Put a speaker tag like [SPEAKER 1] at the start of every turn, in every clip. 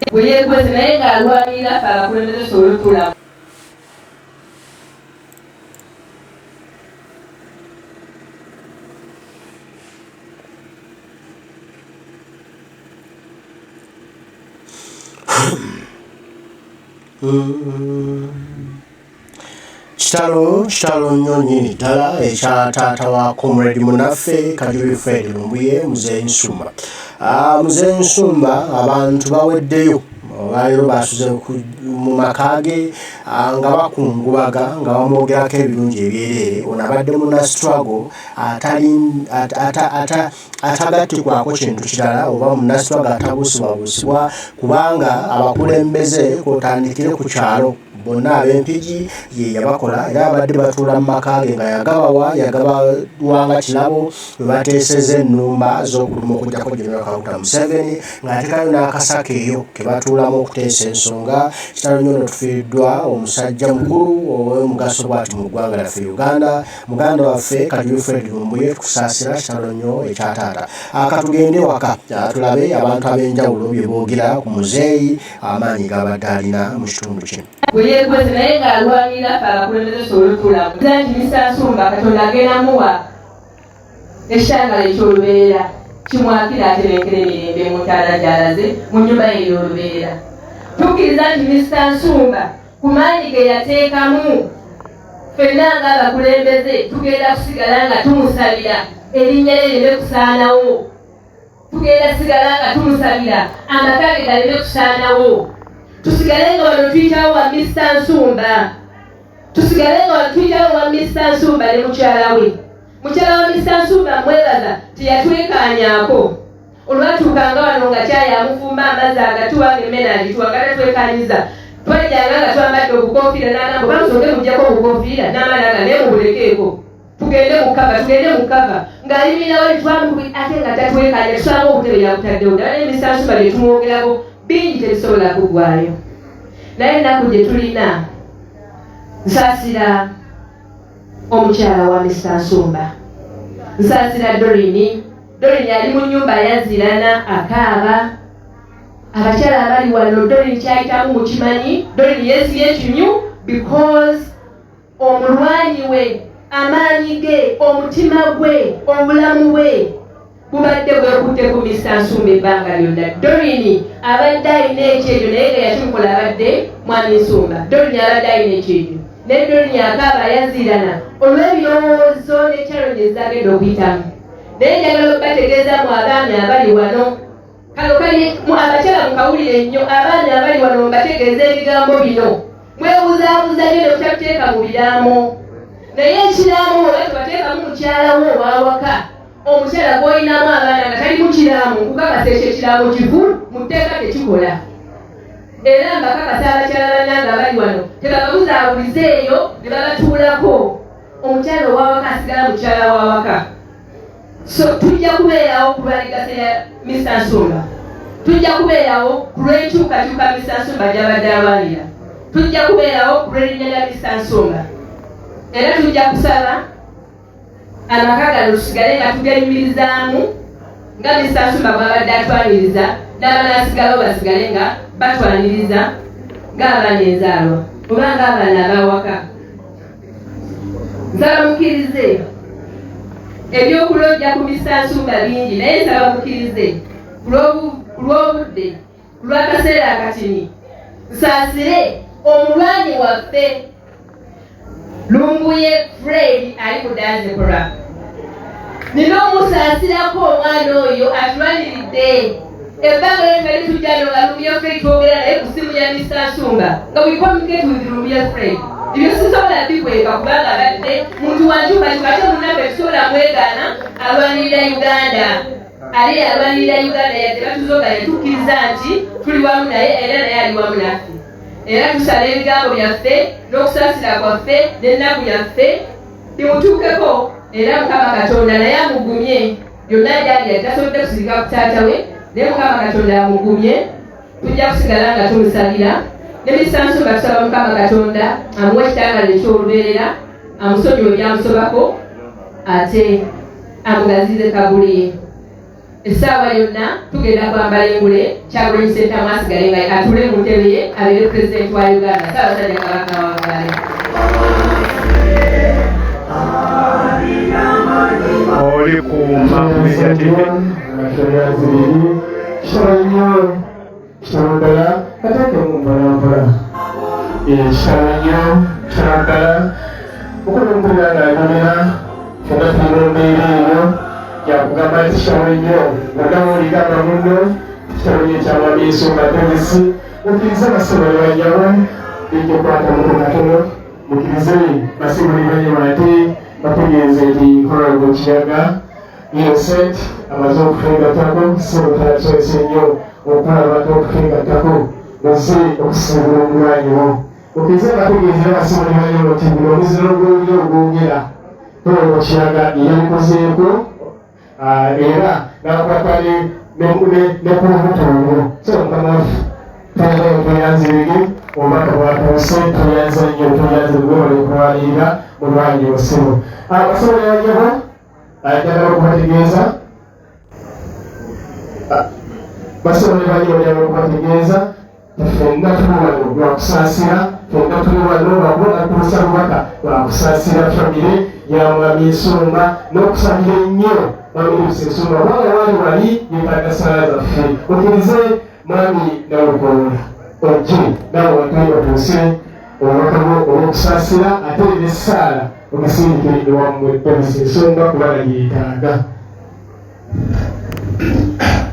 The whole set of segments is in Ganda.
[SPEAKER 1] bweyekwezi naye ng'alwanirira ffe abakulembeze tusobole otuulamu.
[SPEAKER 2] Kitalo nnyo nnyini ddala ekya taata wa Comrade munaffe Kajulu Fred Lumbuye Muzeeyi Nsumba. Muzeeyi Nsumba abantu baweddeyo olwaleero basuze mu maka ge nga bakungubaga nga bamwogerako ebirungi ebyereere. Ono abadde muna struggle atagattibwako kintu kirala oba muna struggle atabuusibwabusibwa kubanga abakulembeze kwotandikire ku kyalo bonna ab'empigi ye yabakola era abadde batuula mu maka ge nga yagabawa kirabo we bateeseza ennumba z'okuluma okugyako General Kaguta Museveni ng'atekayo n'akasaka eyo ke batuulamu okuteesa ensonga. Kitalo nnyo tufiiriddwa omusajja mukulu ow'omugaso bw'ati mu ggwanga laffe Uganda, muganda waffe Kajulu Fred Lumbuye tukusaasira kitalo nnyo ekya taata. Katugende waka tulabe abantu ab'enjawulo bye boogera ku muzeeyi amaanyi g'abadde alina mu kitundu kino.
[SPEAKER 1] Bweyekwezi naye ng'alwanirira ffe abakulembeze tusobole otuulamu. Nti Mr. Nsumba Katonda agenda muwa ekyangala eky'olubeerera kimwakira aterenkera emirembe mu ntaala gy'alaze mu nnyumba ye ey'olubeerera. Tukkiriza nti Mr. Nsumba ku maanyi ge yateekamu ffenna ng'abakulembeze tugenda kusigala nga tumusabira erinnya lye lireme kusaanawo. Tugenda kusigala nga tumusabira amaka ge galeme kusaanawo. Tusigale nga wano tuyitawo wa Mr. Nsumba. Tusigale nga wano tuyitawo wa Mr. Nsumba ne mukyala we. Mukyala wa Mr. Nsumba mwebaza teyatwekanyaako. Olwatuukanga wano nga kyayamufumba amazzi agatuwa ng'emmenagi tuwagala twekanyiza. Twajjanga nga twambadde obukofiira n'agamba bamusonge mujjako obukofiira n'amalaga naye mubulekeeko. Tugende mu kava. Ng'alimirirawo ne twamukubi ate nga tatwekanya tusanga obutebe yabutaddewo. Ddala ne Mr. Nsumba bye tumwogerako bingi tebisobola kuggwaayo. Naye ennaku gye tulina nsaasira omukyala wa Mr. Nsumba. Nsaasira Doreen ali mu nnyumba yazirana akaaba. Abakyala abali wano Doreen kyayitamu mukimanyi. Doreen yeesibye ekinyu because omulwanyi we, amaanyi ge, omutima gwe, obulamu bwe bubadde bwekutte ku Mr. Nsumba ebbanga lyonna. Doreen abadde alina ekyejo naye nga yakimukola abadde mwami Nsumba. Doreen abadde alina ekyejo naye Doreen akaaba yazirana olw'ebirowoozo ne challenges zagenda okuyitamu. Naye njagala okubategeeza mu abaami abali wano kano kali abakyala mukawulire nnyo abaami abali wano mbategeeza ebigambo bino. Mwebuzaabuza nnyo ne mutakuteeka mu biraamo naye ekiraamo oba tebateekamu mukyala wo owawaka. Omukyala gw'olinamu abaana nga tali mu kiraamu kukakasa ekyo ekiraamo kivulu mu tteeka tekikola. Era mbakakasa abakyala bannanga abali wano tebababuzaabulize eyo ne babatuulako. Omukyala owawaka asigala mukyala wawaka. So tujja kubeerawo ku lwaligasa ya Mr. Nsumba. Tujja kubeerawo ku lw'enkyukakyuka Mr. Nsumba gy'abadde alwanira. Tujja kubeerawo ku lw'erinnya lya Mr. Nsumba. Era tujja kusaba amaka gano tusigale nga tuganyumirizaamu nga Mr. Nsumba bw'abadde atwaniriza n'abanasigalawo basigale nga batwaniriza ng'abaana enzaalwa oba ng'abaana abawaka. Nsaba mukkirize ebyokulojja ku Mr. Nsumba bingi naye nsaba mukkirize ku lw'obudde ku lw'akaseera akatini nsaasire omulwanyi waffe Lumbuye Fred ali mu diaspora. Nina omusaasirako omwana oyo atulwaniridde. Ebbanga lyo twali tujja nga Lumbuye Fred twogera naye ku ssimu ya Mr. Nsumba nga we communicate with Lumbuye Fred. Ebyo sisobola bikweka kubanga abadde muntu wankyukakyuka ate munnaffe tusobola mwegaana alwanirira Uganda. Ali alwanirira Uganda yadde batuzoga yatukkiriza nti tuli wamu naye era naye ali wamu naffe. Era tusala ebigambo byaffe n'okusaasira kwaffe n'ennaku yaffe bimutuukeko era Mukama Katonda naye amugumye. Byonna gyali yali tasobodde kusirika ku taata we naye Mukama Katonda amugumye. Tujja kusigala nga tumusabira ne Mr. Nsumba tusaba Mukama Katonda amuwe ekitangala eky'olubeerera amusonyiwe byamusobako ate amugazize kabuli ye. essaawa yonna tugenda kwambala engule Kyagulanyi Ssentamu asigale nga atule mu ntebe ye abeere pulezidenti wa Uganda Ssaabasajja Kabaka wa Buganda.
[SPEAKER 3] Oli kuuma initiative
[SPEAKER 4] Shalala, katake mumbalambala. Shalala, shalala. Okumpira ng'anyumira, fena tunombeereeyo, yakugamba nti shalala, nagawulira muno, shalala ky'amabiiso matebisi, mukkirize amasomero bajjawo, ekyokwata muto katono, mukkirize basibuli banyuma ate bategeeze nti Honorable Kiyaga Innocent amaze okufungatako, sibutakyose nnyo okulabako okufungatako, oze okusiibula omulwanyi wo. Mukkirize bategeezera basibuli banyuma nti guno omuziro gw'oli ogwogera Honorable Kiyaga yabikozeeko era n'akwata ne ku lubuto so mukama waffe tayagala tuyanzirege omwaka bwatuuse tuyanza nnyo tuyanze gwewale okwalirira mulwanyi osibo abasobola yajjabo ayagala okubategeeza basobola bajjabajjaba okubategeeza ffenna tuli wano lwakusaasira ffenna tuli wano lwakubona kuusa bubaka lwakusaasira famire ya mwami Nsumba n'okusabira ennyo Mwami Nsumba wala wali yeetaaga ssala zaffe okkirize mwami Nalukola ojje nawe watuye batuuse obubakabo olw'okusaasira ate n'essaala ogisindikire ewammwe Mwami Nsumba kubanga yeetaaga.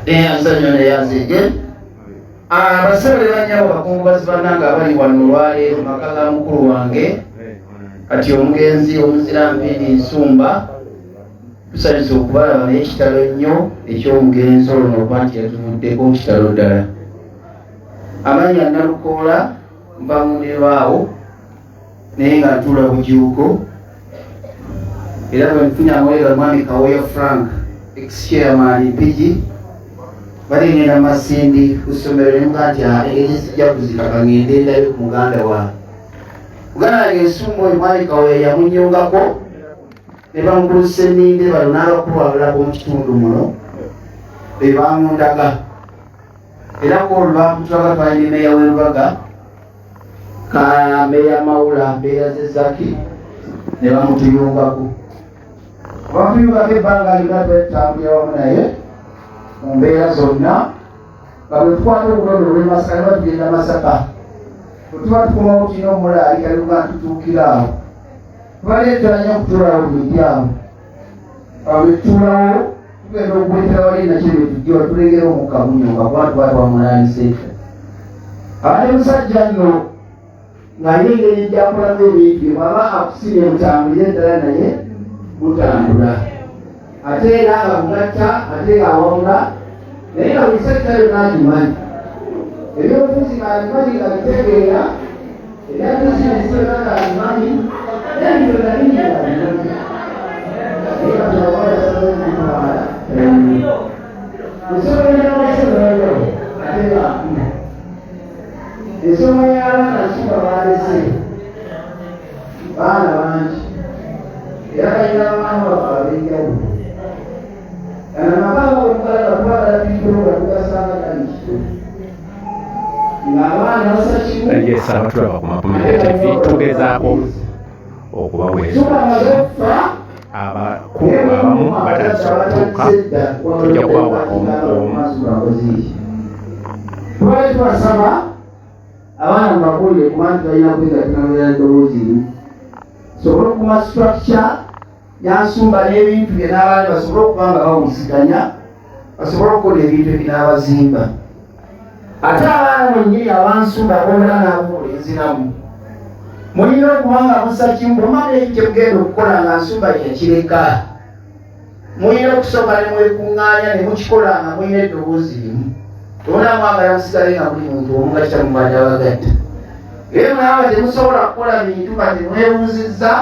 [SPEAKER 5] Ensonyi neyanzije abasabire banyabo bakungubazi bannange abali wano olwaleero maka ga mukulu wange kati omugenzi omuzira mpindi Nsumba tusanyusa okubalaba naye kitalo nnyo eky'omugenzi olwo okuba nti yatuvuddeko kitalo ddala. Amannya Nalukoola mba mundirwaawo naye nga ntuula Bujuuko era bwe nfunye amawulire Mwami Kaweya Frank ex-chairman Mpigi balingenda Masindi ku ssomero limuga nti engeri sijja kuzikaka ngende ndabe ku muganda wange. Muganda wange Nsumba oyo Mwami Kaweya yamunyongako ne bamugulusa enninde bano n'abakulu abalako mu kitundu muno be bamundaga era koolwo bamutulaga twalina meeya w'e Lubaga ka meeya Mawula mbeera z'Ezaki ne bamutuyungako bamutuyungako ebbanga lyonna twetambulira wamu naye mu mbeera zonna nga bwe tukwata obulondo olw'e Masaka ne batugenda Masaka bwe tuba tukomawo tulina omulaali kalibuga ntutuukira awo tubaleetera nnyo okutuulawo buli awo awo bwe tutuulawo tugenda okuleetera wali nakyo bye tujjiwa tulengera omukka munyonga kuba tuba twamulaalisa effe. Abadde musajja nno ng'alina engeri gy'akolamu ebintu bye bw'aba akusibye mutambulire ddala naye mutambula ate era nga mugatta ate ng'awawula naye nga buli sekita yonna agimanyi ebyobufuzi ng'abimanyi nga bitegeera era bizinesi yonna ng'abimanyi ebintu bingi ng'abimanyi naye nga tunakola esomero n'ekutwala esomero n'amasomero ate nga esomero y'abaana Nsumba baalese baana bangi era balina abaana bafe ab'enjawulo amaka g'omukalala twagala bikulu nga tugasanga kali kito ng'abaana basa kimu
[SPEAKER 3] yes abatulaba ku Mapumira TV tugezaako okubaweesa abakulu abamu batandise okutuuka tujja kubawa omu
[SPEAKER 5] twali twasaba abaana mubakulire kuba nti balina kwegatinamira ddoboozi limu sobole okukuma structure ya Nsumba n'ebintu bye n'abaana basobole okuba nga bawuliziganya basobole okukola ebintu ebinaabazimba ate abaana bennyini abansumba boogera n'abuulenzi namu mulina okuba nga musa kimu bwomala ekyo kyemugenda okukola nga Nsumba yakireka mulina okusooka ne mwekuŋŋaanya ne mukikola nga mulina eddoboozi limu tolina mwagala musigale nga buli muntu omu nga kitamubadde abagatta era mwaba temusobola kukola bintu kati mwebuuzizza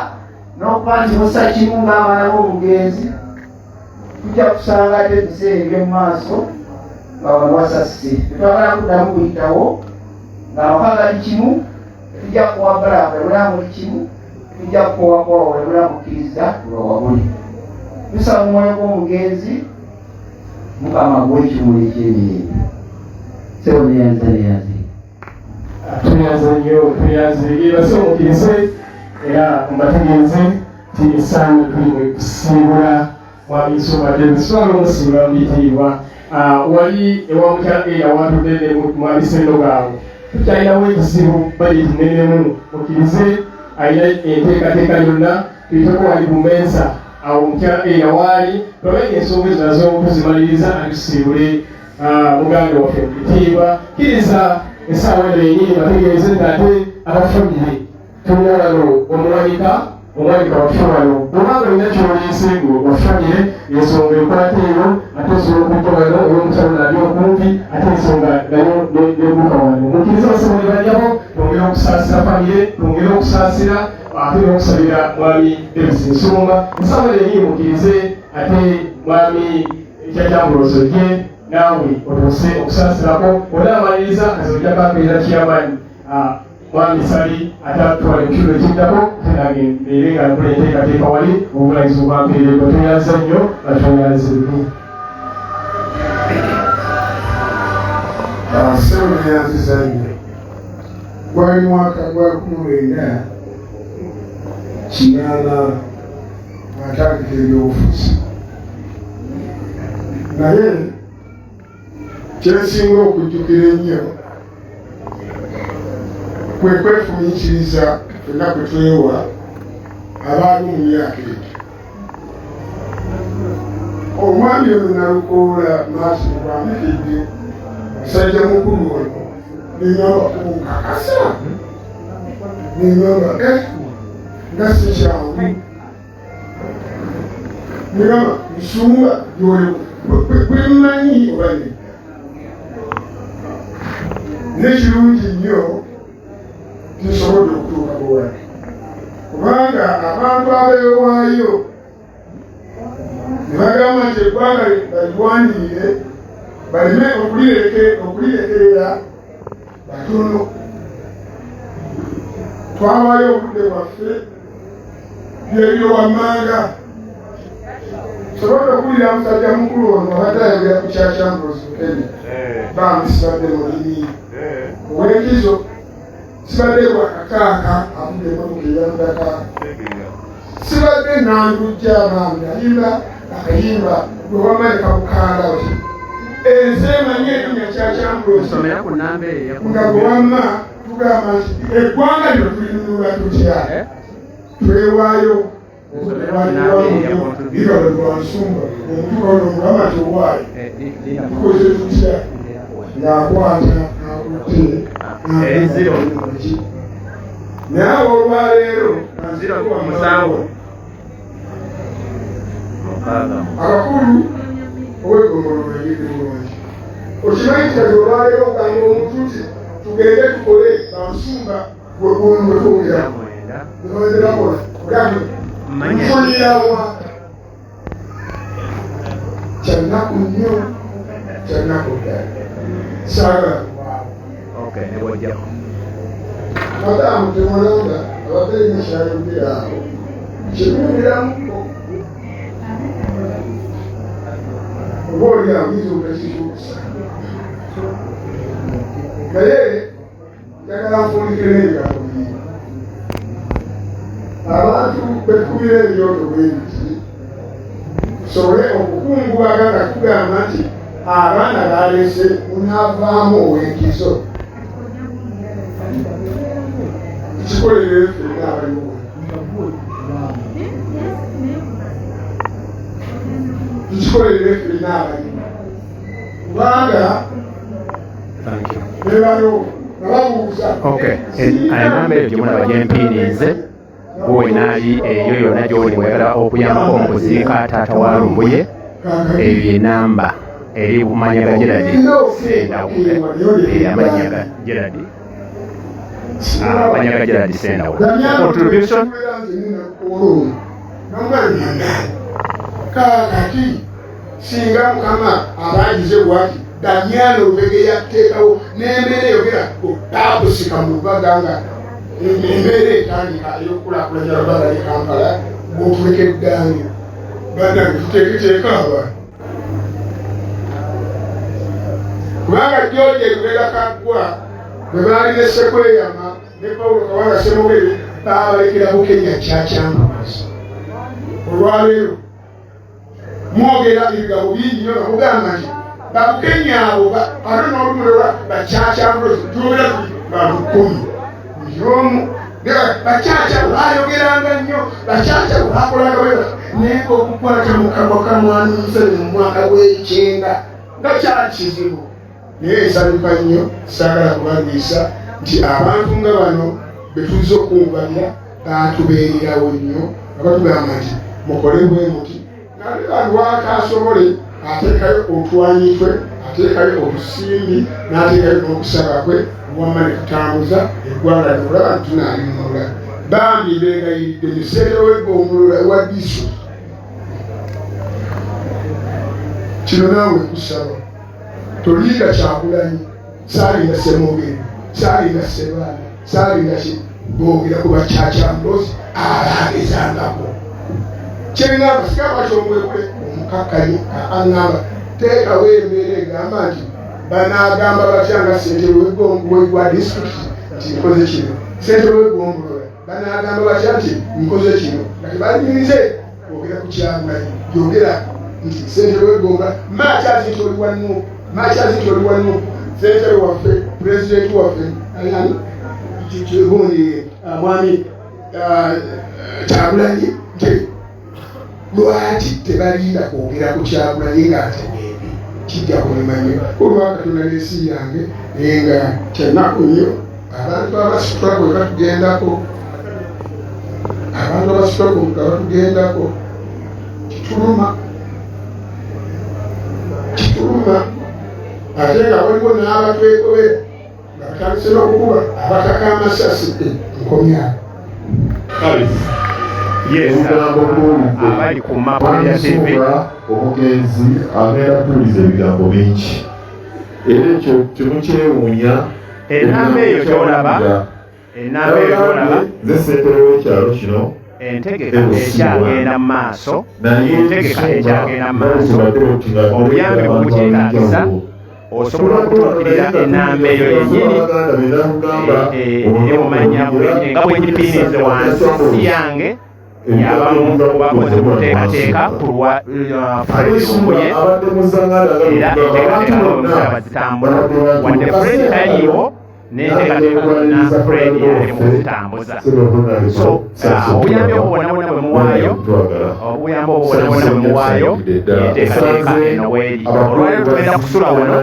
[SPEAKER 5] n'okuba nti musa kimu ng'abaana b'omugenzi tujja kusanga ate ebiseera eby'omu maaso nga wamwasasise tetwagala kuddamu kuyitawo ng'amaka gali kimu tujja kuwagala webula muli kimu tujja kukowakowa webula mukkiriza tulowabuli tusaba omwoyo gw'omugenzi mukama gw'ekimuli ky'emiyembe sebo neyanza
[SPEAKER 4] tuyanze nnyo tuyanze basomukize era mbategeeze ti esaana tuli mu kusiibula mwamisomade biswala omusiibula mubitiibwa wali ewamukyala era watudde mwamisendo gaabwe tukyalinawo ekizibu baleti nenemu mukkirize alina enteekateeka yonna tuyiteko wali bumensa awo omukyala era waali twabaye ensonga ezo nazo tuzimaliriza atusiibule muganda waffe mubitiibwa kkiriza esaawa eno yenyini bategeeze nti ate abafamire tulina wano omuwanika waffe wano obanga olina kyoleese ngo wafamire ensonga ekwata eyo ate osobola okujja wano olw'omukyalo nali okumpi ate ensonga nayo nebuuka wano mukkiriza basobola bajjako twongera okusaasira famire twongera okusaasira ate n'okusabira mwami Davis Nsumba esaawa eno yenyini mukkirize ate mwami ekyakyambulozo gye nawe otuse okusaasirako olaamaliriza kazojja kakeera kyamaanyi mwami Sali atatwala ekiro ekiddako tenagembere nga nkola enteekateeka wali obulayizi obwampeereddwa tuyanza nnyo batweyanze nnyo
[SPEAKER 6] sebo neyanziza nnyo gwali mwaka gwa 19 kinaana atandika ebyobufuzi naye kyensinga okujjukira ennyo kwe kwefumiikiriza fenna kwe twewa abaali mu myaka egyo omwami ono nalukoola maaso bwamikidde musajja mukulu ono nenyamba kunkakasa nenyamba nga sikyangu negamba Nsumba gyoli kwemanyi obane nekirungi nnyo tisobodde okutuuka bwewali kubanga abantu abeewaayo ne bagamba nti eggwanga baliwanirire baleme okulirekerera batono twawaayo obudde bwaffe byebyo wammanga sobodde okuwulira musajja mukulu ono abadde ayogera ku kyakyambulozukeni bambi sibadde mulimi owenkizo sibadde wakakaaka avudde emotoka eyandaka sibadde nandujja bambi ayimba akayimba gwe wamaleka bukanda oti enze manye erinnya kyakyambuloznga gwe wamma tugamba nti eggwanga lino tulinunula tutya twewaayo Ibalo lwa Nsumba omuntu ono mugamba nti owaayo tukoze tutya ng'akwata akutte naye abo olwaleero abakulu ow'eggomolo lwegende bulungi okimanyi kati olwaleero ogamba omuntu nti tugende tukole Nsumba bwetwogera bwetwogerakola nfunirawa kyanaku nnyo kyanaku ddala saagala kubaawo madamu temulanga abadde alina kyayogera awo kimuwuliramuko oba oli awiza okakituusa naye njagala nfuulikire ebigambo biri abantu bekubira ebyoto bwebiti tusobole okukungubaga nga tugamba nti abaana balese munaavaamu ow'enkizo tukikolere ffenna abaliwo tukikolere ffenna abaliwo kubanga bebalo nababuuza
[SPEAKER 3] enamba eyo gyemulaba gyempiirinze gwe naali eyo yonna gy'oli wayagala okuyambako mu kuziika taata wa Lumbuye eyo enamba eri bumanya ga Gerald Sendawule amanya ga Gerald amanya ga Gerald Sendawule contribution
[SPEAKER 6] kakati singa mukama abagize bwati Damiano Lubege yateekawo n'embeera eyogera otabusika mu lubaganga embeera etandika ey'okulaakulanya lubaga ne Kampala bw'otuleka eddange bannange tuteeketeeka abantu kubanga George Lubega Kaggwa bwe baali ne Sekweyama ne Paulo Kawanga Ssemugere baabalekera Bukenya Kyakyamuzi. Olwaleero mwogera ebigambo bingi nnyo nga mugamba nti Babukenya abo ate n'olumulwa Bakyakyamuzi tuwera bantu 10 y'omu Bakyakya baayogeranga nnyo Bakyakya baakolanga bwe naye okukwata mu kamwa ka Mwami Museveni mu mwaka gw'ekyenda nga kyali kizibu. Naye nsanyuka nnyo saagala kubandiisa nti abantu nga bano be tuliza okunganira baatubeererawo nnyo nga batugamba nti mukole bwe muti naye lwaki asobole ateekayo otwanyi twe ateekayo obusimbi n'ateekayo n'okusaba kwe wamma ne kutambuza eggwanga olaba nti tunaalimula bambi beegayiridde museera w'eggombolola ewa disitulikiti. Kino naawe kusaba tolinda Kyagulanyi saalinda Ssemugere saalinda Ssebaana saalinda boogera ku Bakyakyamuzi abaagezangako kyengamba sikaba kyomwekule omukakkanyi aŋŋamba teekawo embeera egamba nti banaagamba batya nga ssentebe w'egwa disitulikiti nti nkoze kino ssentebe w'eggombolola banaagamba batya nti nkoze kino nga tebalimize boogera ku Kyagulanyi yogera nti ssentebe w'eggombolola makyazi nti oli wannu makyazi nti oli wannu ssentebe waffe pulezidenti waffe kibundi Mwami Kyagulanyi nti lwaki tebalinda kwogera ku Kyagulanyi ng'ategeere kijja kulimanya olwakatonda n'ensi yange naye nga kyennaku nnyo abantu abasitula bwe batugendako abantu abasitula bwe batugendako kituluma ate nga waliwo n'abatwekobera nga batandise n'okukuba abataka amasasi nkomyako
[SPEAKER 3] abali ku mapulira TV
[SPEAKER 7] omugenzi agenda kutuliza ebigambo bingi era ekyo temukyewuunya
[SPEAKER 3] enamba eyo gyolaba
[SPEAKER 7] nze ssentebe w'ekyalo kino
[SPEAKER 3] entegeka ekyagenda mu maaso obuyambi bwemukyetaagisa osobola okutuukirira enamba eyo yennyini emumanya nga bwegipinize wansi si yange yabamu bakoze kuteekateeka ku lwa Fredumbuye era enteekateeka n'omusaba zitambula wadde Fred taliiwo n'enteekateeka zonna Fred yali mu zitambuza. So obuyambi obubonabona bwe muwaayo enteekateeka eno weeri. Olwaleero tugenda kusula wano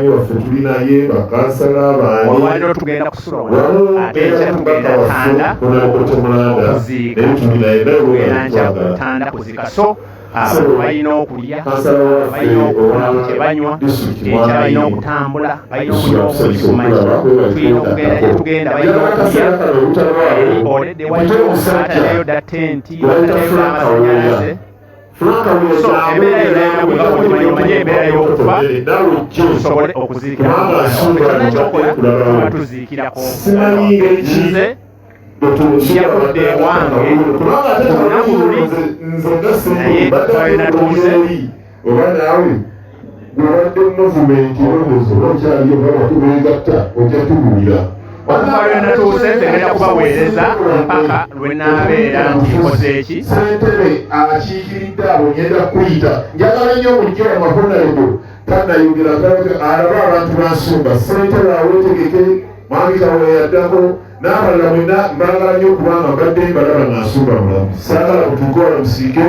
[SPEAKER 3] ate enkya tugenda Ttanda okuziika tugenda nkya Ttanda kuziika. So balina okulya balina okukola kye banywa ekya balina okutambula balina okunywa obuki kumaki tulina okugenda gye tugenda balina okulya oledde waliwo ataleyo da tenti ataleyo n'amasanyalaze. So embeera yonna nga omanye embeera y'okufa tusobole okuziikira kyonna kyokola tuba tuziikirako nze yakudde ewange olunaku luli naye twalina tuuze
[SPEAKER 7] oba naawe gwebadde muvumenti olowooza okyaliyo bawatubeegatta ojja tubuulira
[SPEAKER 3] okuva lwe natuuse tegenda kubaweereza mpaka lwe naabeera nti nkoze eki.
[SPEAKER 7] ssentebe akiikiridde abo ngenda kuyita njagala nnyo bulijjo amahonaebo tannayogera alaba abantu bansumba ssentebe aweetegeke Mwami Kaweya yaddako n'abalala mwenna mbagala nnyo kubanga mbadde mbalaba ng'asumba mulamu saagala kutukola musiike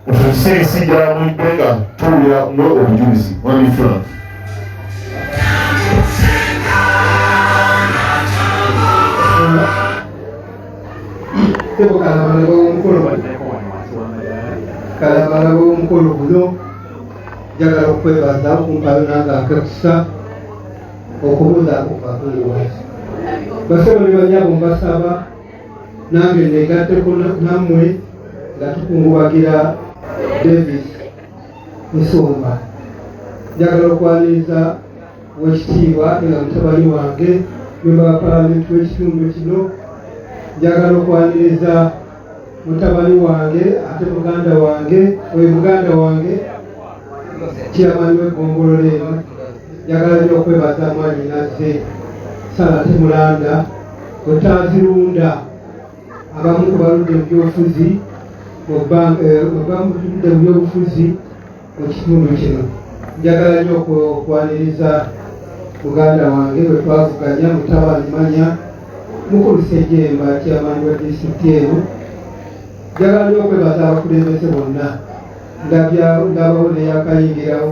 [SPEAKER 7] mutusirisi jala mwidde nga tuwulira mwe obujulizi. Mwami Frank
[SPEAKER 8] kalabala b'omukolo guno njagala okwebaza kumpayo nange akakisa okubuuzaako kakungiwazi basaba ne banyabo mbasaba nange negatteko nammwe nga tukungubagira Davis Musumba. Njagala okwaniriza wekitiibwa nga mutabani wange memba wa palamenti w'ekitundu kino. Njagala okwaniriza mutabani wange ate muganda wange chairman w'eggombolola eno njagala nnyo okwebaza mwanyi nazze Sara Temulanda Otanzirunda abamu ku baludde mu byobufuzi mu byobufuzi mu kitundu kino. Njagala nnyo okwaniriza muganda wange bwe twavuganya Mutabani Manya Mukulu Ssejjemba chairman wa disitulikiti eno. Njagala nnyo okwebaza abakulembeze bonna ndabawo neyakayingirawo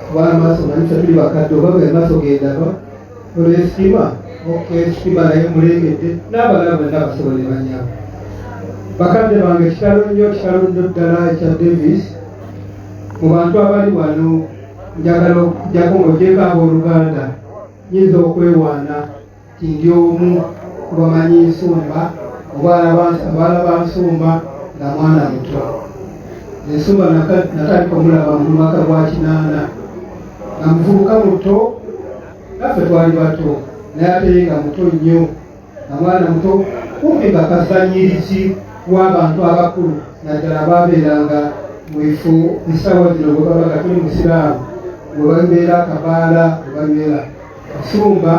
[SPEAKER 8] kuba amaaso manyi tuli bakadde oba bwe maaso gendaba olw'esitima esitima naye mulengedde n'abalala bonna basobole banyabo. Bakadde bange kitalo nnyo ddala ekya Davis mu bantu abali wano njagala okujjako ng'ogyeko abooluganda nyinza okwewaana ti ndi omu ku bamanyi nsumba abaala ba nsumba nga mwana muto. Ensumba natandika omulaba mu mwaka gwa 8 nga muvubuka muto naffe twali bato naye ate nga muto nnyo nga mwana muto kumpi nga kasanyirizi w'abantu abakulu naddala babeeranga mu bifo essaawa zino bwe babaga tuli musiraamu bwe babeera akabaala bwe babeera Nsumba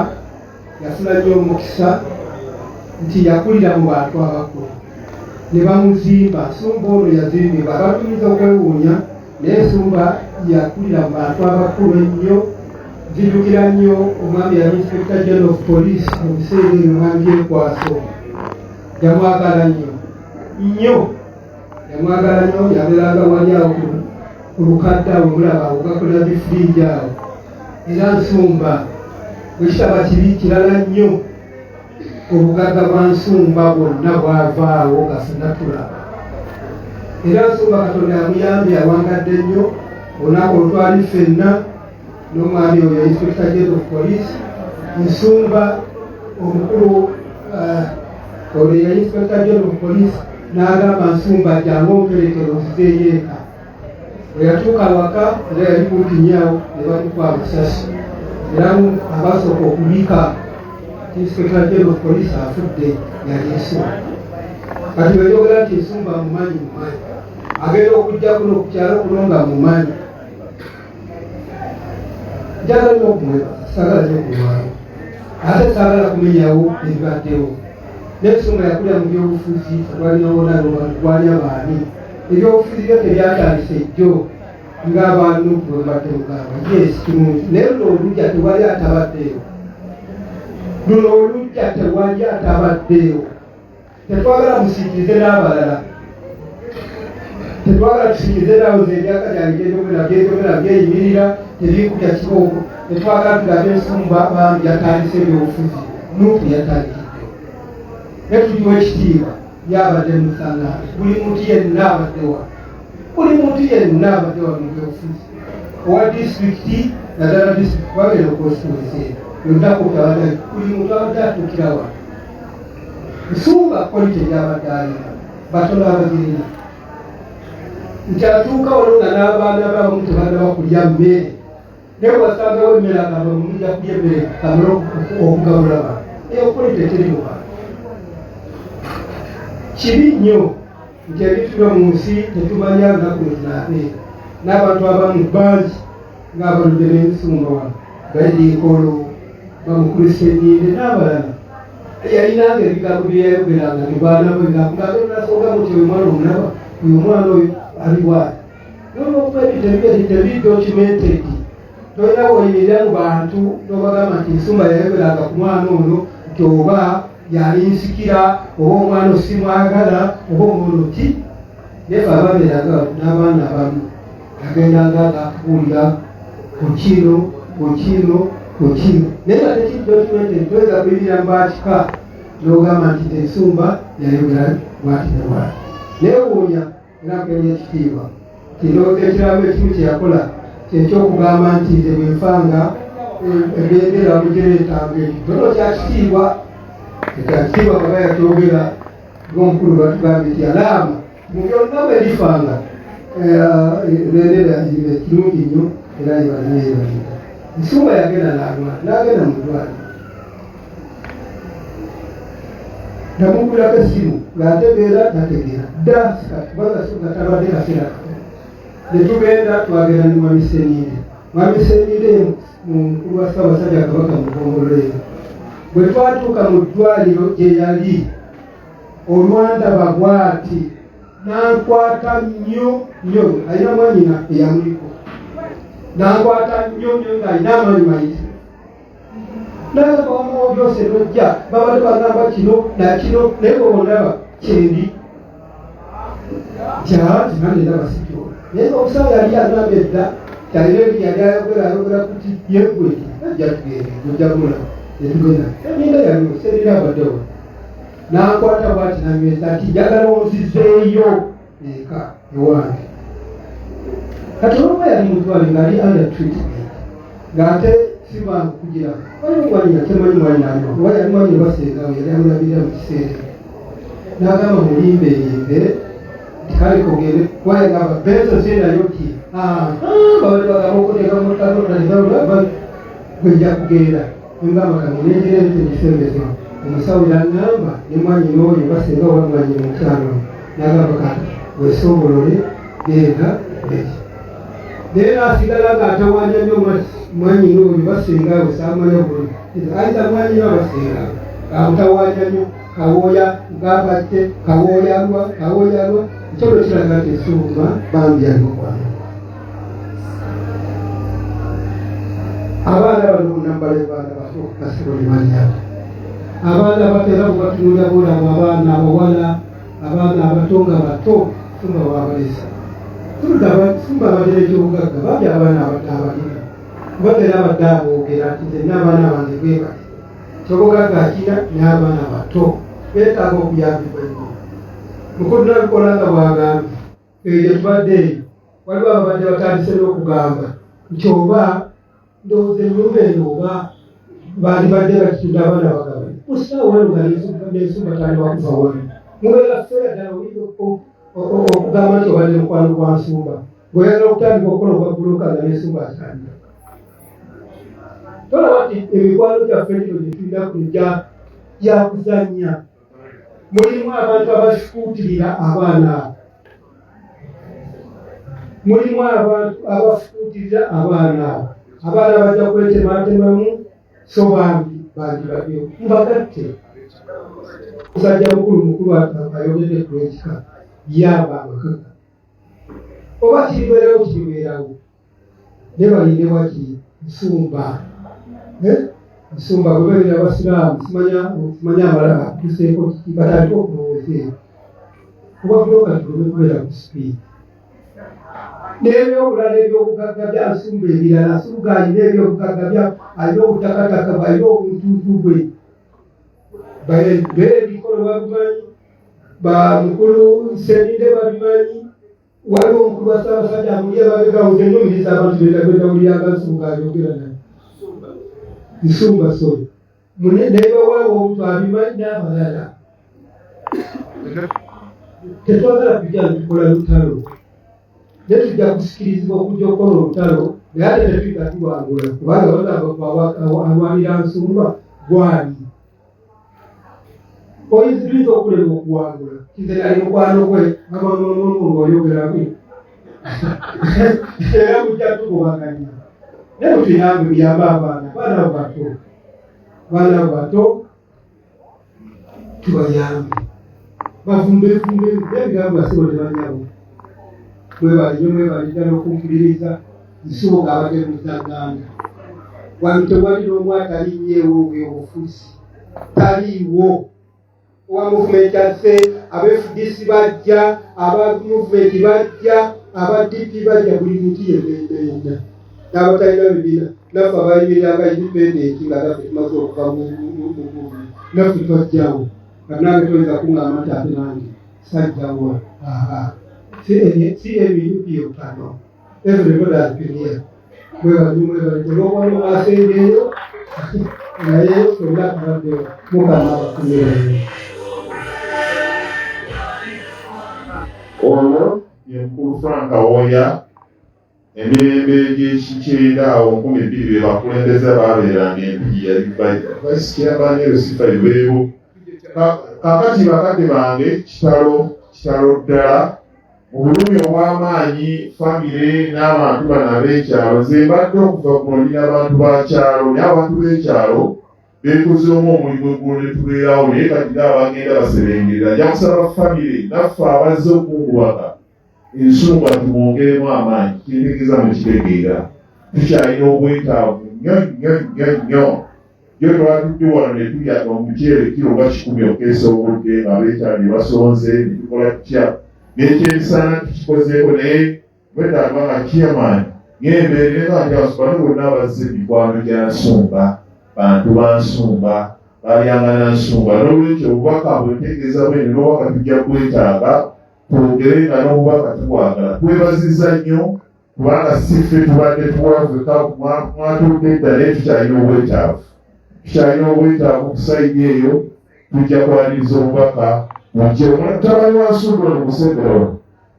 [SPEAKER 8] yafuna nnyo omukisa nti yakulira mu bantu abakulu ne bamuzimba. Nsumba ono yazimbibwa abantu tuyinza okwewuunya naye Nsumba yakulira mu bantu abakulu ennyo. Nzijukira nnyo omwami yali Inspector General of Police mu biseera ebyo omwami Byekwaso yamwagala nnyo yabeeranga wali awo ku lukadde awo mulaba ogakolera bifiriji awo. Era Nsumba bwekitaba kibi kirala nnyo obugagga bwa Nsumba bwonna bwavaawo nga ffenna tulaba. Era Nsumba Katonda yamuyambye awangadde nnyo olunaku olutwali ffenna n'omwami oyo Inspector General of Police Nsumba omukulu oyo ya Inspector General of Police n'agamba Nsumba jangu omperekero nzizeeyo eka. Bwe yatuuka awaka era yali kumpi nnyawo ne bamukwaba busasi. Era abasooka okubika Inspector General of Police afudde yali Nsumba. Kati bwe njogera nti Nsumba mumanyi agenda okujja kuno ku kyalo kuno nga mumanyi. Njagala nnyo okumwebaza saagala nnyo okulwayo ate saagala kumenyawo ebibaddewo. N'Ensumba yakulira mu byobufuzi twali abaani ebyobufuzi byo tebyatandise jjo ng'abantu bwe badde mugamba yes kirungi naye luno olujja tewali atabaddeewo. Tetwagala musiikirize n'abalala, tetwagala tusiikirize nawo ze emyaka gyange gyeyongera byeyimirira tebikubya kibooko. Tetwagala tugambe Nsumba bambi yatandise ebyobufuzi Nuupu yatandikidde. Netuliwo ekitiibwa yabadde musangaate buli muntu yenna abaddewa mu byobufuzi owa disitulikiti naddala disitulikiti bagenda okosituwese yonnaku tabadde buli muntu abadde atuukira wano. Nsumba kwalite gyabadde alina batono abagirina nti atuuka wano nga n'abaana babamu tebannaba kulya mmere naye wasangawo emmere agamba mujja kulya emmere kamala okugabula bantu. Eyo kwalite teri mu bantu. Kibi nnyo nti ebitulo mu nsi tetumanya lunaku lwetunaabeera n'abantu abamu bangi ng'abaludde n'Ensumba wano Gadiikolo bamukulisa ennyinde n'abalala. Yalinanga ebigambo byeyayogeranga ne baana bwe ng'akugambe nasonga muti oyo mwana omulaba oyo omwana oyo ali bwati. N'olwokuba ebi documented tolina bw'oyimirira mu bantu n'obagamba nti Nsumba yayogeranga ku mwana ono nti oba yalinsikira oba omwana osimwagala oba omuntu ki. Nefe ababeeranga n'abaana abamu agendanga ng'akubuulira ku kino naye nga tekiri documented toyinza kuyirira mu bakika n'ogamba nti Ensumba yayogera bwati ne bwati. Neewuunya era nkenya ekitiibwa kinooza ekirabo ekimu kye yakola kyekyokugamba nti nze bwenfanga ebendera mugireetanga ekitono kyakitiibwa ekyakitiibwa kaba yakyogera ng'omukulu batugambye nti alaama mu byonna bwe lifanga ebendera yaziba ekirungi nnyo era yebalinayebalina. Nsumba yagenda n'agenda mu ddwaliro namugulako essimu ng'ategeera tategeera dda kubanga tabadde kaseera katono. Ne tugenda twagenda ne Mwami Ssenyindo mwami Ssenyinde mukulu wa Ssaabasajja Kabaka Mukombole bwe twatuuka mu ddwaliro gye yali olwandaba bw'ati nankwata nnyo alina mwanyina eyamuliko nankwata nnyo ng'alina amaanyi mayitire naye bamuwa byose tojja babadde bagamba kino nakino naye bwondaba kyendi kyazi nange ndaba sikyola naye omusawo yali agamba edda kyalina ebi yali ayogera kuti yegwe ajja tugende ojjagula netugenda eminda yaliwo serina abaddewo nankwata bwati namyeza nti njagala onzizeeyo eka ewange kati olwoba yali mutwale ngaali under treatment ng'ate sibangu kugira waliwo temanyi mwanyinanyo oba yali mwanyi basengawo yali amulabirira mu kiseera n'agamba mulimbeerimbe kale kogende wayagamba benzo zenayo ti babali bagamba okuteeka mutatonda bwejja kugenda ngamba kamunenjera ebitegisembeza omusawo yaŋŋamba ne mwanyi n'oyo basenga wamwanyi mukyalo n'agamba kati weesobolole genda beki naye n'asigala ng'atawanya nnyo mwanyi n'oyo basengawe saamanya bulungi ayita mwanyi no abasengawe amutawanya nnyo kawooya ng'abadde kawooyalwa ekyono kiraga nti essuuma bambi alikwana abaana bano munambala baana bato basobole banyabo abaana batera kubatunulira bulamu abaana abawala abaana abato nga bato fumba wabalesa fumba abatera ekyobugagga bambi abaana abato abalina batera abadde aboogera nti zenna abaana bange bwebali kyobugagga akina n'abaana bato beetaaga okuyambibwa ennyo mukulu nabikola nga bwagambye eyo tubadde eyo waliwo ababadde batandise n'okugamba nti oba ndowooza ennyumba eno oba bandibadde bakitunda abaana bagabane musaawo wano nga n'ensumba tali wakuva wano mubeera feera ddala oyinza okugamba nti obadde mukwano gwa nsumba ng'oyagala okutandika okukola obwabbuloka nga n'ensumba atandika tolaba nti emikwano gyaffe gino gye tulina kujja yakuzannya mulimu abantu abafukuutirira abaana abo mulimu abantu abafukuutirira abaana abo abaana bajja kwetematemamu so bambi bandibaddeyo mbagatte musajja mukulu ayogedde ku ekika yaba amakaga oba kiribeerawo kiribeerawo ne balinde wakiri nsumba bwe babeera abasiraamu simanya amalala tuseeko batandika okulowooza eyo kuba buloka tulome kubeera ku sipiidi n'ebyobulala ebyobugagga bya nsumba ebirala nsumba alina ebyobugagga alina obutakataka alina obuntuntu bwe beebikolo babimanyi bamukulu Ssenyinde babimanyi waliwo omukulu wa Ssaabasajja amulye babegawuze nyumiriza abantu betawuliranga nsumba ayogera naye nsumba solo naye bawaawo omuntu abimanyi n'abalala tetwagala kujja tukola lutalo naye tujja kusikirizibwa okujja okukola olutalo naye ate tetuyita tuwangula kubanga bagamba alwanira nsumba gwali oyinza okulema okuwangula kize nali mukwano gwe amanonongo ng'oyogeraku era mujja tukubaganya naye mutuyambe muyambe abaana bato tubayambe bavumbevumbe ebigambo basibo tebanyabo mwebaliddala okumpuliriza nsuuka abatemuzaganda wano tewali n'omu atalinyeewo ng'obufuzi taliiwo owa muvumenti azze aba-FDC bajja aba-muvumenti bajja aba-DP bajja buli muntu yenna n'abatalina bibiina naffe abayimiranga indipendenti nga naffe tumaze okuva naffe twajjawo nange toyinza kuŋŋamba nti ate nange sajjawo si emiupio kano everybody has been here mwebali olwokwana mwasengeeyo naye tonna tubaddewo mukama abafunirayo
[SPEAKER 7] olwo ye mukulu Frank Awoya emirembe gy'ekikyenda awo 2000 be bakulembeze baabeeranga empigi yali vice chairman Lucifer Lubeebo kakati bakadde bange kitalo ddala mu bulumi obw'amaanyi famire n'abantu bano ab'ekyalo nze mbadde okuva ku luli n'abantu bakyalo naye abantu b'ekyalo beekozeemu omulimu eggulo ne tubeerawo naye kati abagenda baserengerera nja kusaba famire naffe abazze okungubaka ensonga tumwongeremu amaanyi kyentegeeza mu kitegeera tukyalina obwetaavu nnyo yo twatudde wano ne tulya omuceere kiro nga 10 okeesa obudde ng'abeekyalo ne basonze ne tukola tutya n'ekyebisaana tukikozeeko naye bwetaaga nga chairman ng'embeere nga ndyasubano bonna abazze emikwano gya Nsumba bantu ba Nsumba balyangana Nsumba n'olwekyo obubaka bwetegeeza bwene n'obubaka tujja bwetaaga twogere nga n'obubaka tubwagala twebazizza nnyo kubanga si ffe tubadde tuwavuka mwatudde dda naye tukyalina obwetaavu ku sayidi eyo tujja kwaniriza obubaka mujje mutabani wa Nsumba ono Musevero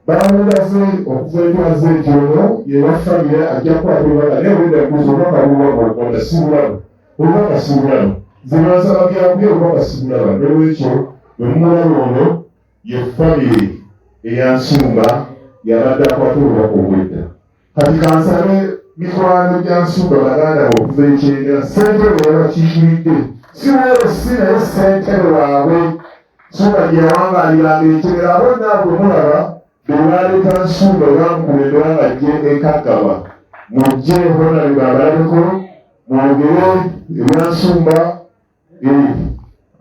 [SPEAKER 7] bamugaze okuva etwaze ekyono yewa famire ajja kukwata obubaka naye bwedaguza obubaka bubaka sibulaba zibansaba byabwe obubaka sibulaba n'olwekyo bwe mumulaba ono ye famire eya Nsumba yabadde akwata obubaka obwedda kati kansabe mikwano gya Nsumba baganda okuva ekyenda ssentebe yabakiikiridde si naye ssentebe waabwe Nsumba gye yawangaaliranga ekyebera abo naabwe mulaba bebaleeta Nsumba bamukubendera nga gye ekagaba mujje hona bebabalabeko mwogere ebya Nsumba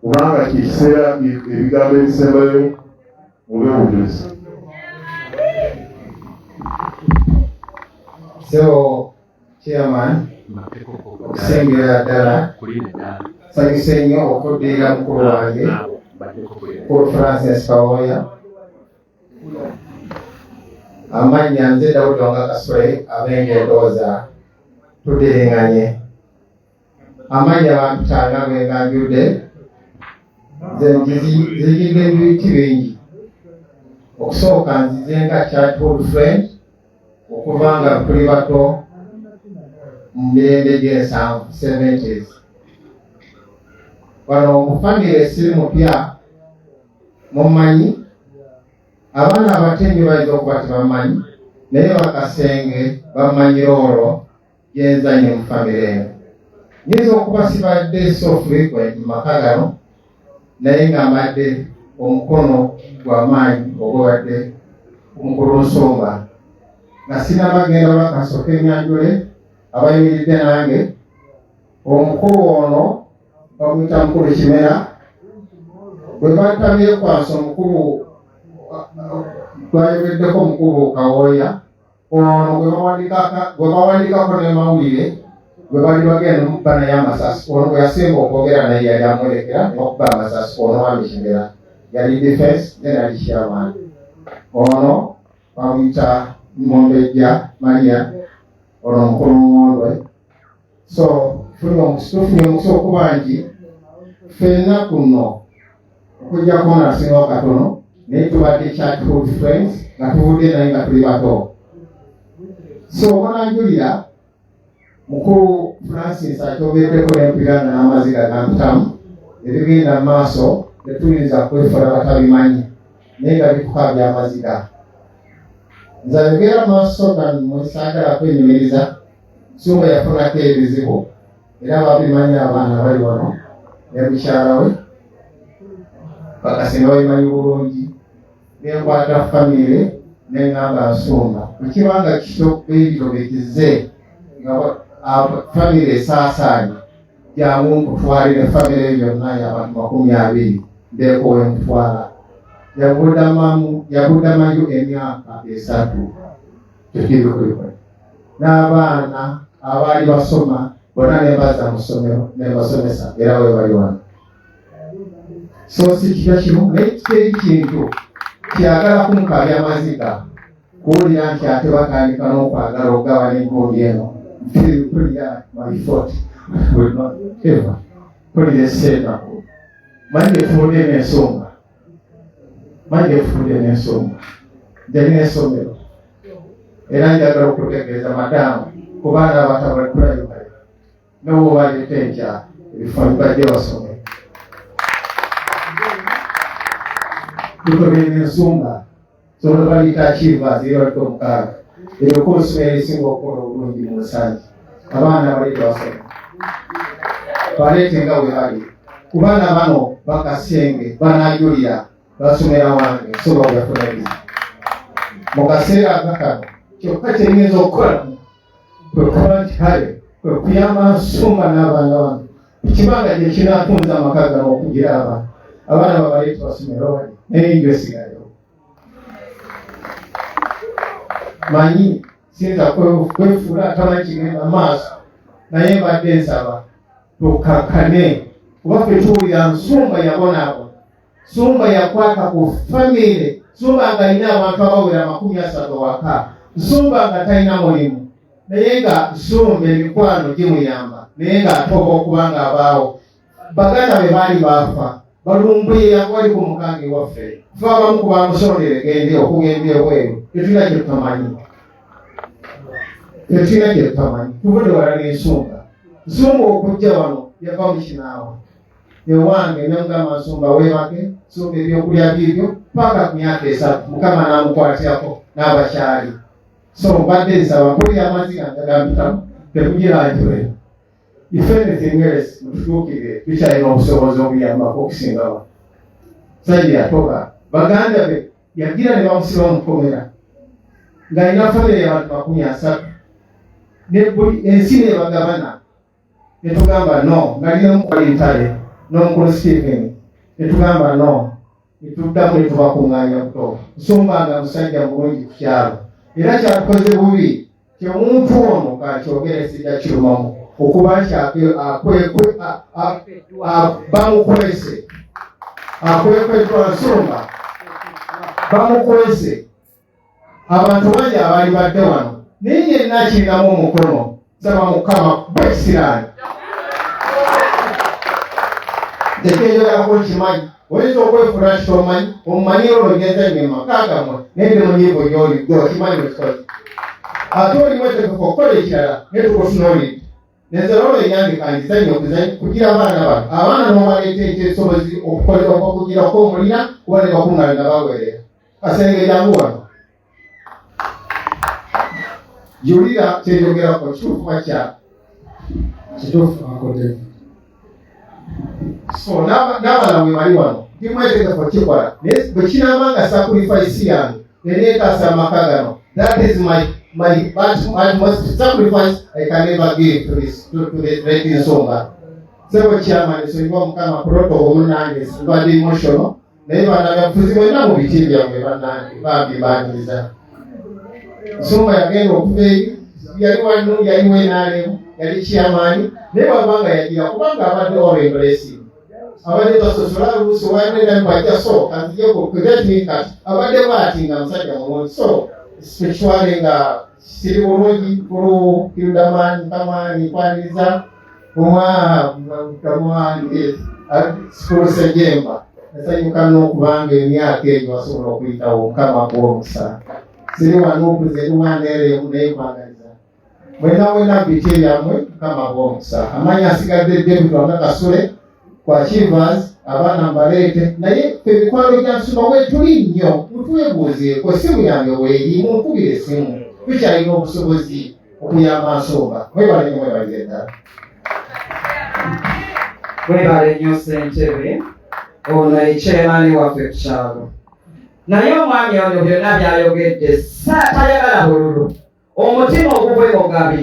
[SPEAKER 7] kubanga kikiseera ebigambo ebisembayo mubewuliza.
[SPEAKER 8] So, Chairman, okusengera ddala nsanyuse nnyo okuddirira mukulu wange Paul Francis Kawoya. Amannya nze Dawudi Kasule abenge ndowooza tuddiringanye. Amannya bampitanga bwe nga njudde nze nziyiga ebiti bingi. Okusooka nzize nga childhood friend okuva nga tuli bato mu mirembe gy'ensanvu 70s. Wano mu famire si mupya mumanyi abaana abatenyi bayinza okuba tebamanyi naye bakasenge bamanyira olwo gyenzanye mu famire eno. Nyinza okuba sibadde so frequent mu maka gano naye nga mbadde omukono gw'amaanyi ogubadde omukulu Nsumba nga sinabagenda olwakasooka Enyanjule abayimiridde nange omukulu ono bamuyita mukulu Kimera bwe batabye kwasa omukulu twayogeddeko omukulu Kawoya ono gwe bawandikako n'amawulire gwe bali bagenda omubba naye amasasi ono gwe yasemba okwogera naye yali amwolekera n'okuba amasasi ono wami Kimera yali defense then ali chairman ono bamuyita Mombejja Maria ono mukulu Mwondwe. So tufunye omukusa okuba nti ffenna kuno okujjako nasingawo katono naye tubadde childhood friends nga tuvudde naye nga tuli bato. So munanjulira mukulu Francis akyogeddeko n'empigana n'amaziga gampitamu ebigenda mu maaso tetuyinza kwefola batabimanyi naye nga bituka by'amaziga. Nze ayogera maaso mwesaagala kwenyumiriza Nsumba yafunako ebizibu era babimanyi abaana bali wano ne mukyala we bakasinga babimanyi bulungi nenkwata famire neŋŋamba Nsumba ekibanga kito ebyo bekize nga famire esaasaanye jangu nkutwalire famire yonna y'abantu 20 ndeekowe nkutwala yagudamayo emyaka 3 tekibikuliko n'abaana abaali basoma bonna nebaza mu ssomero nebasomesa era we bali wano. So si kitya kimu naye kiteri kintu kyagala kumukabya amaziga kuwulira nti ate batandika n'okwagala okugabana engundi eno mpulira my fault will not ever mpulira esseetaku manyi efudde n'ensonga njalina essomero era njagala okutegeeza madamu ku baana abatabali pulayimale n'obo baleeta enkya ebifo bibadde basome tutobeera ensonga so balita Achievers era ko mukaaga ero ko ssomero esinga okukola obulungi mu Nsanja abaana baleta basoma balete nga we bali ku baana bano bakasenge banajulira basomera wange so bafuna bizi mu kaseera akakano kyokka kyenyinza okukola kwe kuba nti kale kwe kuyamba nsumba n'abaana bano ekibanga gye kinatunza amaka gano okugira abaana babaleeta basomera wali naye njo esigayo manyi sinza kwefuula atamanyi kigenda maaso naye mbadde nsaba tukakkane kuba ffe tuwulira nsumba yabonaabona nsumba yakwata ku famire nsumba ng'alina abantu abawera 30 waka nsumba nga talina mulimu naye nga nsumba emikwano gimuyamba naye ng'atoba okuba nga abaawo baganda be baali baafa balumbuye yagwali ku mukange waffe fe abamu ku bamusondere gende okugenda ebweru tetulina kye tutamanyi tuvudde wala n'ensumba nsumba okujja wano yava mu kinaawa ewange nemugamba nsumba weebake nsumba ebyokulya bibyo paka ku myaka 3 mukama n'amukwatirako n'abakyali so mbadde nsaba mpulira amazzi gantagambitamu tekugiranjule if anything else mututuukire tukyalina obusobozi obuyambako okusingawa sajja yatoka baganda be yagira ne bamusiba omukomera ng'alina famire y'abantu 30 ne buli ensi nebagabana netugamba no ngalina omukwali ntale n'omukulu Stephen netugamba no netuddamu netubakuŋŋaanya buto nsumbanga musajja mulungi ku kyalo era kyakoze bubi kyomuntu ono kakyogere sijja kirumamu okuba nti bamukwese akwekweddwa nsumba bamukwese abantu bangi abaali badde wano naye yenna akirinamu omukono nsaba mukama bwesiraani tekenjogerako kimanyi oyinza okwefuula nti tomanyi omumanyi olwo ngenza nge makaagamwe naye ndi munyiivu gy'oligwe okimanyi ekikozi ate olimu etegefu okukola ekirala naye tukutunuulidde nenzera olwo enyandikanizanyo kugira abaana n'obaleeta ekyesobozi okugirako omulina kuba ne bakuŋŋaana nga bawerera kasenge jangu wano julira kyenjogerako kituufu bakya kituufu akodevu so n'abala bwe bali wano ndimwetegefu okikola naye bwe kinamanga sacrifice yange neneetaasa amaka gano that is my most sacrifice I can never give to the great nsonga sebo chairman so mukama protocol munange mbadde emotional naye bana byafuzi bonna mu biti byammwe bannange banyiza nsonga yagenda okuva eri yali wano yali wenaalemu yali chairman naye wabanga yagira kubanga abadde orenglesi abadde tasosola luusi wanenda mbajja so kanzijeko kugatnika abadde baatinga musajja mulungi so spiritually nga siri bulungi kulu kirudamanyi kamani kwaniriza kamwange sikulu sejemba nasanyuka n'okubanga emyaka egyo wasobola okuyitawo mukama gw'omusa siri wano okuze luwandeeremu naye kwagaliza mwena biti ebyammwe mukama gw'omusa amanyi asigadde David wanga Kasule kwa Achievers abaana mbaleete naye ebikwalo gya nsumba weetuli nnyo mutwebuuzeeko essimu yange weeri munkubire essimu tukyalina obusobozi okuyamba nsumba mwebale nnyo mwebalire ddala
[SPEAKER 9] mwebale nnyo ssentebe ono ekyemaani waffe ku kyalo naye omwami ono byonna byayogedde tayagala bululu omutima ogugwe mugabi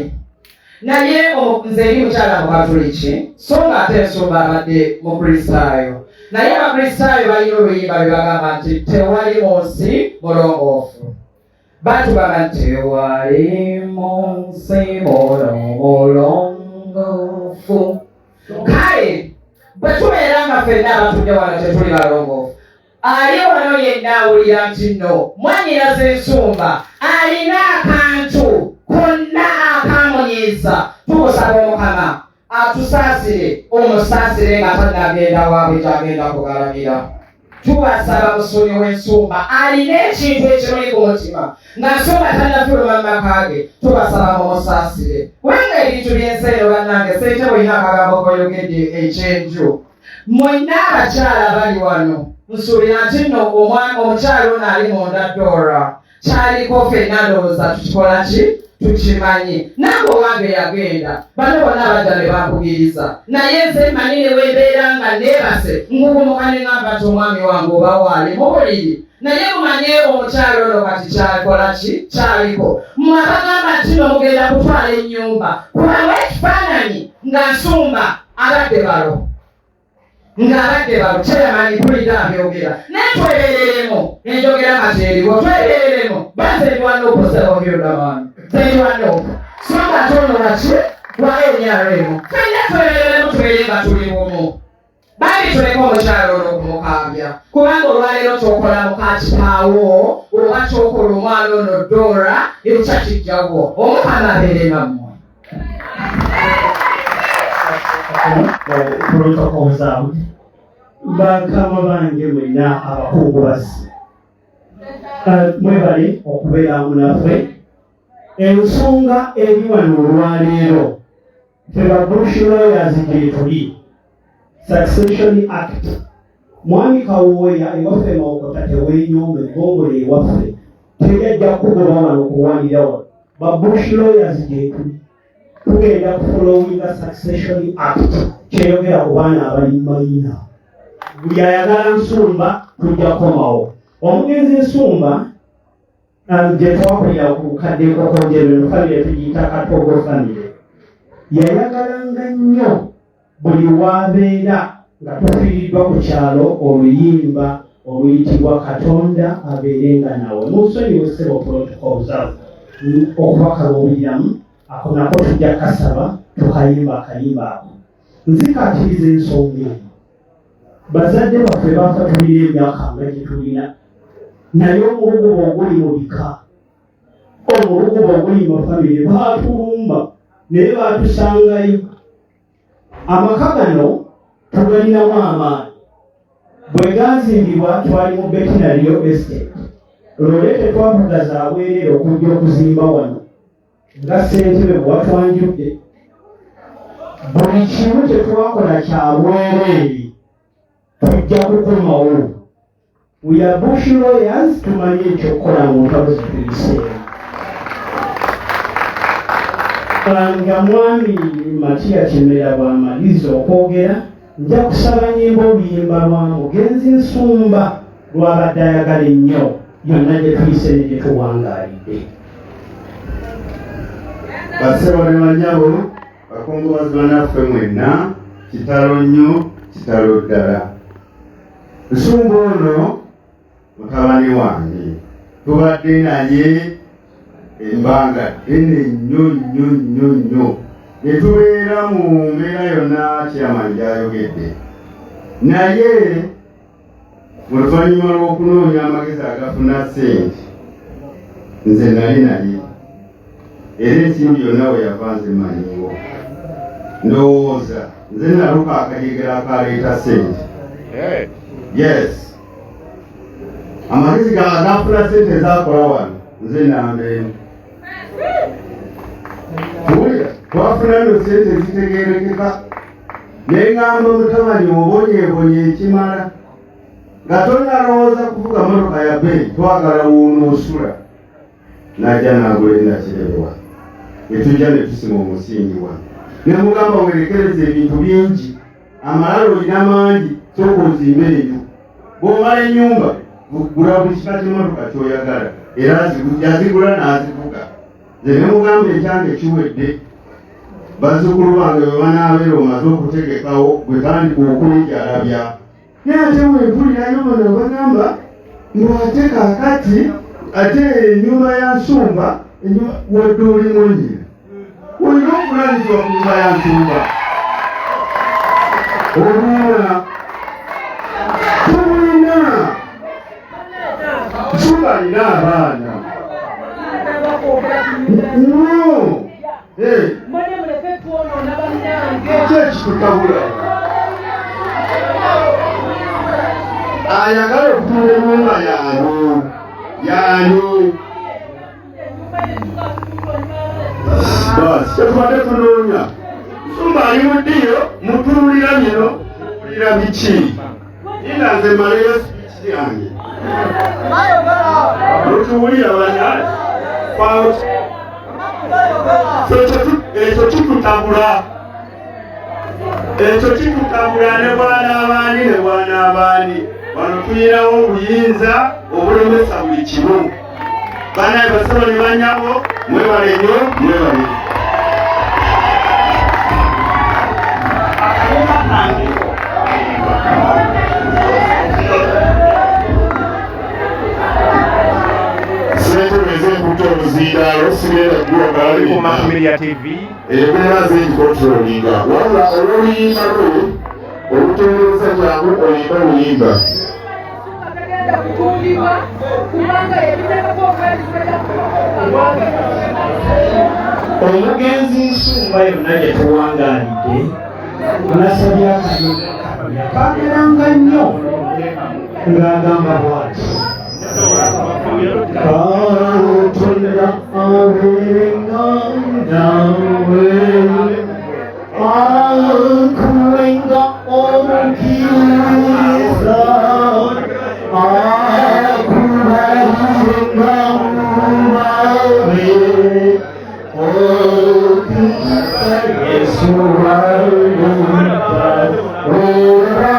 [SPEAKER 9] naye nze eri mukyala mukatuliki so nga ate ensumba abadde mukristaayo naye abakristaayo balina oluyimba bye bagamba nti tewali mu nsi mulongoofu batugamba nti tewali mu nsi mulongoofu kale bwe tubeera nga ffenna abatujja wano tetuli balongoofu ali wano yenna awulira nti nno mwanyiraza ensumba alina akantu konna akamunyiiza tumusaba omukama atusaasire omusaasire nga tannagenda waabwe gyagenda kugalamira tubasaba musoni w'ensumba alina ekintu ekimuli ku mutima nga nsumba tannafuluma mu maka ge tubasaba mumusaasire kubanga ebintu by'ensi eno bannange ssente bwolina akagambo koyogedde ekyenju mwenna abakyala bali wano nsuubira nti nno omukyala ono ali munda Dora kyaliko ffenna ndowooza tukikola ki tukimanyi nange owange yagenda bano bonna abadda ne bankubiriza naye nze mmanyi ne weembeera nga neebase ngugumuka ne ngamba nti omwami wange oba waali mu buliri naye mumanye omukyalo ono kati kyakola ki kyaliko mwakagamba nti no mugenda kutwala ennyumba kubanga ekifaananyi nga nsumba abadde balo kyeyamanyi mpulira abyogera naye twebereremu enjogera kati eriwo twebereremu bazendiwanna okusaba byodamaani zendiwannaoku so nga tonolaki waenyaremu fenna twebereremu tubeere nga tuli bumu bali tuleka omukyalo ono okumukambya kubanga olwaleero kyokola mukakitaawo oba kyokola omwana ono Dora ekikya kijjawo omukama abeere nammwe
[SPEAKER 10] protocols out bakama bange mwenna abakungubazi mwebale okubeera munaffe ensonga eri wano olwaleero feba Bush lawyers gye tuli Succession Act mwami Kawooya ewaffe Mawokota teweenyomba eggongole ewaffe teyajja kugoba wano okuwanira wano ba Bush lawyers gye tuli tugenda kufolowinga Succession Act kyeyogera ku baana abali mayina buli ayagala nsumba tujja kukomawo omugenzi nsumba gye twakulira ku kadde kokonjero famire tugiyita Katogo famire yayagalanga nnyo buli wabeera nga tufiiriddwa ku kyalo oluyimba oluyitibwa Katonda abeerenga nawe munsonyiwe ssebo protocols okubakalubiramu ako nako tujja kasaba tukayimba akayimba ako nzikatiriza ensonga eyo bazadde baffe bafa tulina emyaka nga gye tulina naye omuluguba oguli mu bika omuluguba oguli mu famire baatulumba naye baatusangayo amaka gano tugalinamu amaanyi bwe gazimbibwa twali mu Betinario Estate lole tetwavuga za bwerere okujja okuzimba wano nga ssentebe bwatwanjudde buli kimu tetwakola kya bwerere tujja kukomawo we are Bush lawyers tumanyi ekyokukola mu ntalo zituyiseera nga mwami Matiya Kimera bw'amaliza okwogera nja kusaba nnyimba oluyimba lwa mugenzi nsumba lwabadde ayagala ennyo yonna gye tuyise ne gye tuwangaalidde
[SPEAKER 11] basebo ne banyabo bakungubazi banaffe mwenna kitalo nnyo kitalo ddala nsumba ono mutabani wange tubadde naye embanga ddene nnyo netubeera mu mbeera yonna kyamanyi gyayogedde naye mu luvannyuma lw'okunoonya amagezi agafuna ssente nze nali naye era ensimbi yonna we yava nze manyiwo ndowooza nze naluka akajegera akaleeta ssente yes amagezi gafuna ssente ezakola wano nze nambeemu tuwulira twafuna nno ssente zitegerekeka neŋŋamba mutabani obonyebonye ekimala nga tonnalowooza kuvuga motoka ya bbeeyi twagala wuunoosula najja nagula endakirewa etujja ne tusima omusingi wano ne mugamba werekereza ebintu bingi amalala olina mangi sooka ozimbe eyo bw'omala ennyumba gula buli kika ky'emmotoka ky'oyagala era yazigula n'azivuga nze ne mugamba ekyange kiwedde bazzukulu bange bwe banaabeera omaze okutegekawo gwe tandika okulijalabya naye ate wempulirayo bano bagamba ng'ate kaakati ate ennyumba ya nsumba wadde olimu nyina olina okulabizibwa ku nyumba ya nsumba olina tubulina nsumba alina abaana no kyekikutabula ayagala okutula ennyumba yaani basi kyetubadde tunoonya nsumba ali mu ddiyo mutuulira bino Badira bichi. Ina nze maleyo speech yange. Lutuwulira banya. Kwa ekyo kitutabula. Ekyo kitutabula ne bwana abaani. Wano tuyinawo obuyinza obulemesa buli kimu. Banaye basaba ne banyabo mwebale nnyo mwebale.
[SPEAKER 3] Ku Makumilya TV.
[SPEAKER 7] Embeera zinkontrolinga wabula olw'oluyimba lwe olutereeza jangu oyimba luyimba.
[SPEAKER 10] Omugenzi Nsumba yonna gye tuwangaanidde nasabye akayimba kageranga nnyo ng'agamba bw'ati Katonda abeerenga nawe akuwenga omukiriza akubalizenga mubawe okristo Yesu walumba ora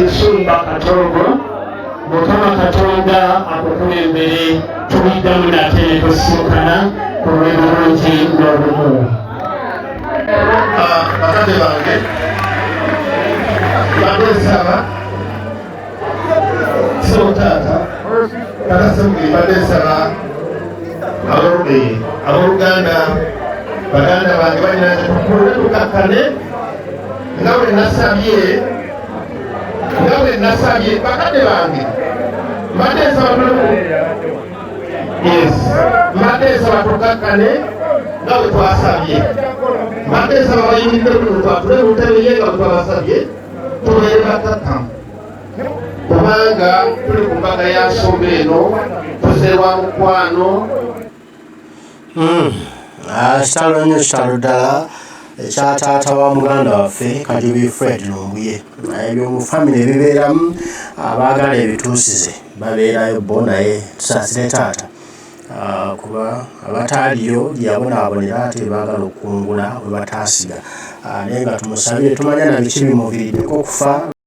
[SPEAKER 10] Nsumba Katogo Mukama Katonda akukulembere tuyiddamu nate tusukana ku lw'ebirungi n'obumu.
[SPEAKER 7] Bakadde bange badde nsaba so taata katasemuge badde nsaba abooluganda baganda bange balina tukulule tukakkane nga bwe nasabye bakadde bange mbadde nsaba tukakkane nga bwe twasabye mbadde nsaba bayimiridde kuno twatule mu ntebe ye nga bwe twabasabye tubeere batattamu kubanga tuli ku mbaga ya nsumba eno tuzeewa mukwano.
[SPEAKER 2] Kitalo nnyo kitalo ddala ekya taata wa muganda waffe Kajubi Fred Lumbuye. Ebyo mu famire ebibeeramu abaagala ebituusize babeerayo bo naye tusaasire taata kuba abataaliyo yabonaabonera ate baagala okungula we bataasiga naye nga tumusabire tumanya na biki bimuviiriddeko okufa.